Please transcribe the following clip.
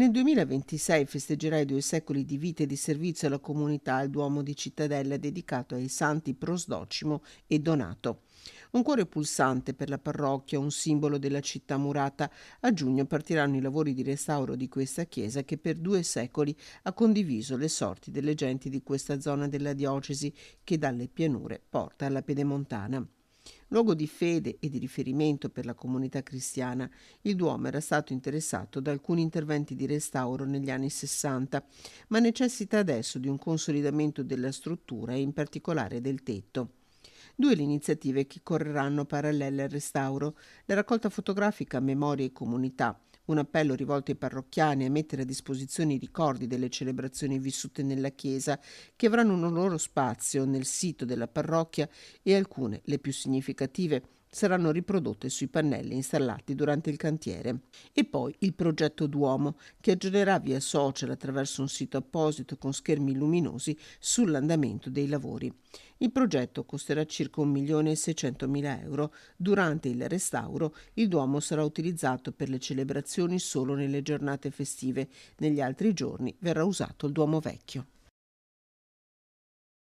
Nel 2026 festeggerà i 2 secoli di vita e di servizio alla comunità al Duomo di Cittadella dedicato ai santi Prosdocimo e Donato. Un cuore pulsante per la parrocchia, un simbolo della città murata. A giugno partiranno i lavori di restauro di questa chiesa che per 2 secoli ha condiviso le sorti delle genti di questa zona della diocesi che dalle pianure porta alla pedemontana. Luogo di fede e di riferimento per la comunità cristiana, il Duomo era stato interessato da alcuni interventi di restauro negli anni 60, ma necessita adesso di un consolidamento della struttura e in particolare del tetto. Due le iniziative che correranno parallele al restauro: la raccolta fotografica Memorie e Comunità, un appello rivolto ai parrocchiani a mettere a disposizione i ricordi delle celebrazioni vissute nella chiesa, che avranno un loro spazio nel sito della parrocchia, e alcune, le più significative, saranno riprodotte sui pannelli installati durante il cantiere. E poi il progetto Duomo, che aggiornerà via social attraverso un sito apposito con schermi luminosi sull'andamento dei lavori. Il progetto costerà circa 1.600.000 euro. Durante il restauro il Duomo sarà utilizzato per le celebrazioni solo nelle giornate festive. Negli altri giorni verrà usato il Duomo vecchio.